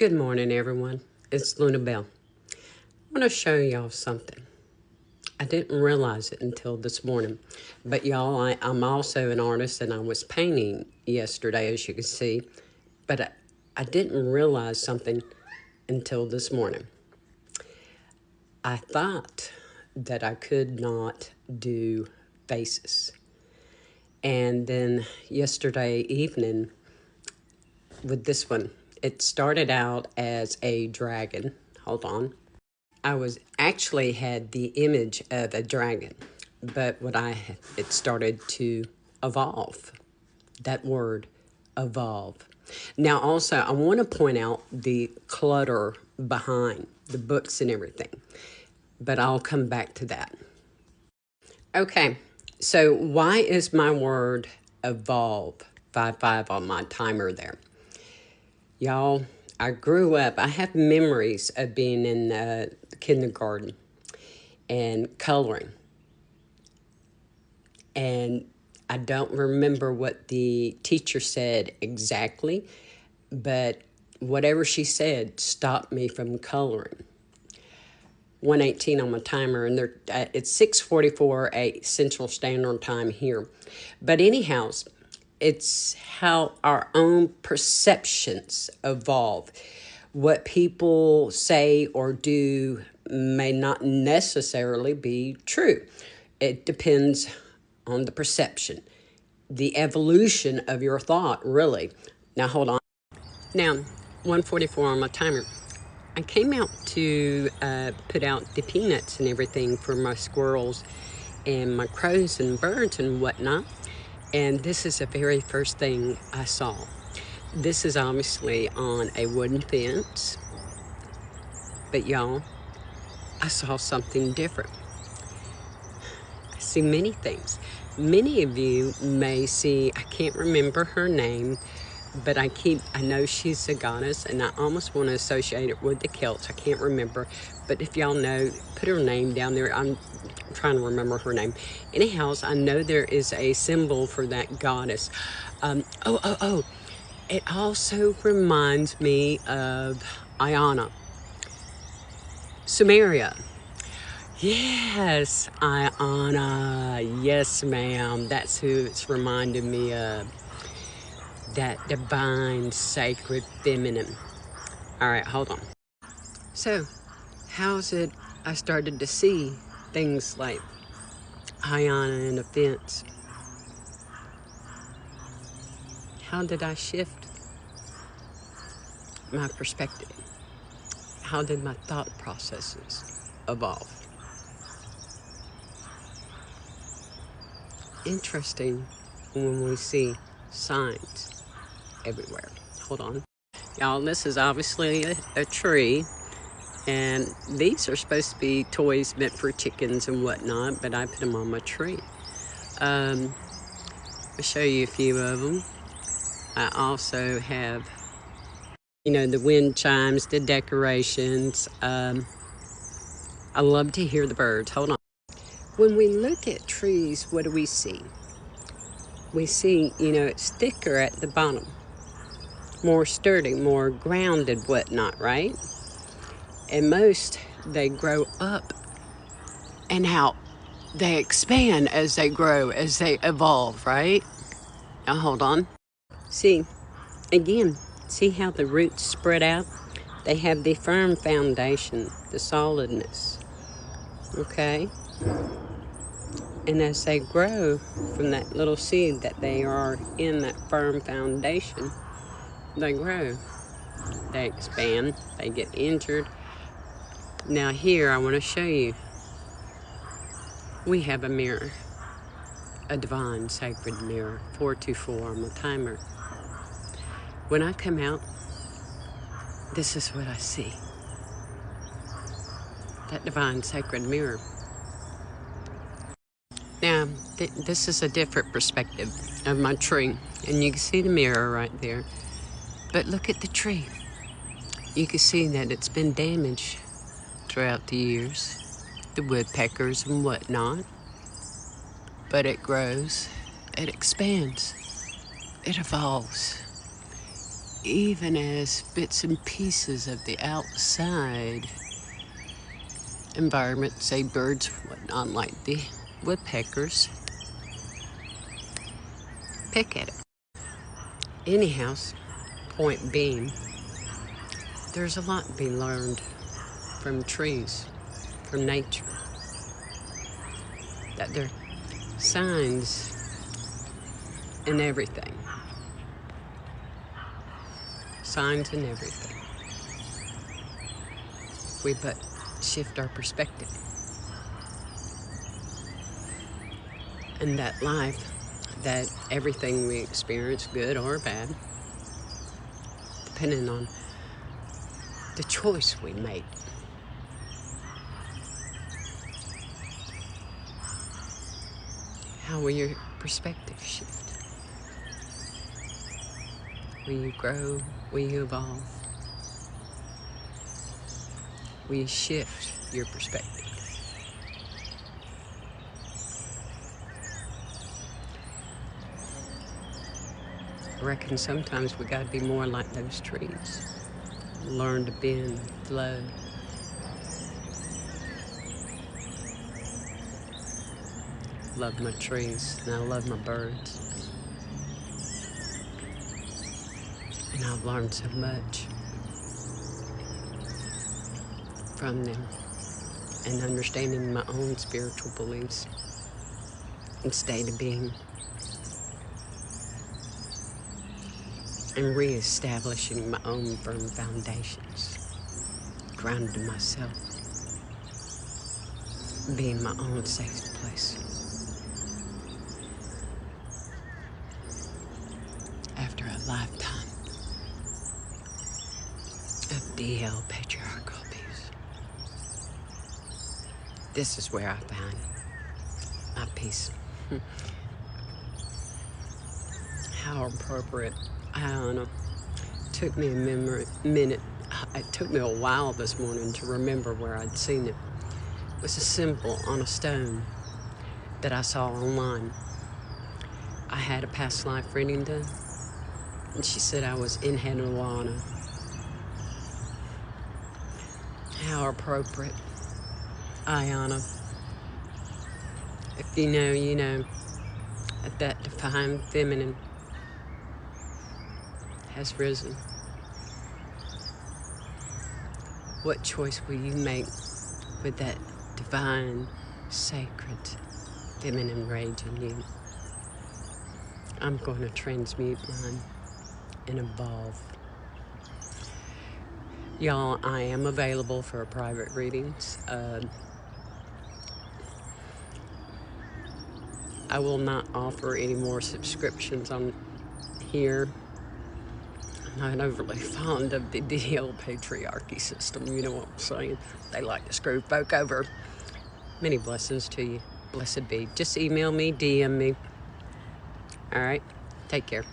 Good morning, everyone. It's Luna Bell. I want to show y'all something. I didn't realize it until this morning. But y'all, I'm also an artist and I was painting yesterday, as you can see. But I didn't realize something until this morning. I thought that I could not do faces. And then yesterday evening with this one, it started out as a dragon. Hold on. I actually had the image of a dragon, but it started to evolve. That word, evolve. Now, also, I want to point out the clutter behind the books and everything, but I'll come back to that. Okay, so why is my word evolve 5-5 on my timer there? Y'all, I grew up, I have memories of being in kindergarten and coloring. And I don't remember what the teacher said exactly, but whatever she said stopped me from coloring. 1:18 on my timer, and it's 6:44 Central Standard Time here. But anyhow, it's how our own perceptions evolve. What people say or do may not necessarily be true. It depends on the perception, the evolution of your thought, really. Now, hold on. Now, 1:44 on my timer. I came out to put out the peanuts and everything for my squirrels and my crows and birds and whatnot. And this is the very first thing I saw. This is obviously on a wooden fence. But y'all, I saw something different. I see many things. Many of you may see, I can't remember her name, but I know she's a goddess, and I almost want to associate it with the Celts. I can't remember, but if y'all know, put her name down there. I'm trying to remember her name. Anyhow, I know there is a symbol for that goddess. It also reminds me of Iana, Sumeria. Yes, Iana. Yes, ma'am. That's who it's reminding me of. That divine, sacred, feminine. All right, hold on. So, how's it I started to see things like Iana and a fence? How did I shift my perspective? How did my thought processes evolve? Interesting when we see signs everywhere. Hold on. Y'all, this is obviously a tree, and these are supposed to be toys meant for chickens and whatnot, but I put them on my tree. I'll show you a few of them. I also have, the wind chimes, the decorations. I love to hear the birds. Hold on. When we look at trees, what do we see? We see, it's thicker at the bottom, more sturdy, more grounded, whatnot, right? And most, they grow up and out. They expand as they grow, as they evolve, right? Now, hold on. See how the roots spread out? They have the firm foundation, the solidness, okay? And as they grow from that little seed that they are in that firm foundation, they grow, they expand, they get injured. Now here, I want to show you, we have a mirror, a divine sacred mirror, 424 on the timer. When I come out, this is what I see. That divine sacred mirror. Now, this is a different perspective of my tree, and you can see the mirror right there. But look at the tree. You can see that it's been damaged throughout the years, the woodpeckers and whatnot. But it grows, it expands, it evolves. even as bits and pieces of the outside environment, say birds, whatnot, like the woodpeckers, pick at it. Anyhow, point being, there's a lot to be learned from trees, from nature, that there are signs in everything. Signs in everything. If we but shift our perspective. And that life, that everything we experience, good or bad, depending on the choice we make. How will your perspective shift? Will you grow? Will you evolve? Will you shift your perspective? I reckon sometimes we gotta be more like those trees. Learn to bend, flow. Love my trees and I love my birds. And I've learned so much from them and understanding my own spiritual beliefs and state of being and reestablishing my own firm foundations, grounding myself, being my own safe place. After a lifetime of DL patriarchal abuse, this is where I find my peace. How appropriate. I don't know. It took me a minute. It took me a while this morning to remember where I'd seen it. It was a symbol on a stone that I saw online. I had a past life reading done, and she said I was in Henuana. How appropriate. Ayana. If you know, you know. That divine feminine has risen. What choice will you make with that divine, sacred, feminine rage in you? I'm going to transmute mine and evolve. Y'all, I am available for private readings. I will not offer any more subscriptions on here. I'm not overly fond of the DL patriarchy system, you know what I'm saying? They like to screw folk over. Many blessings to you. Blessed be. Just email me, DM me. All right? Take care.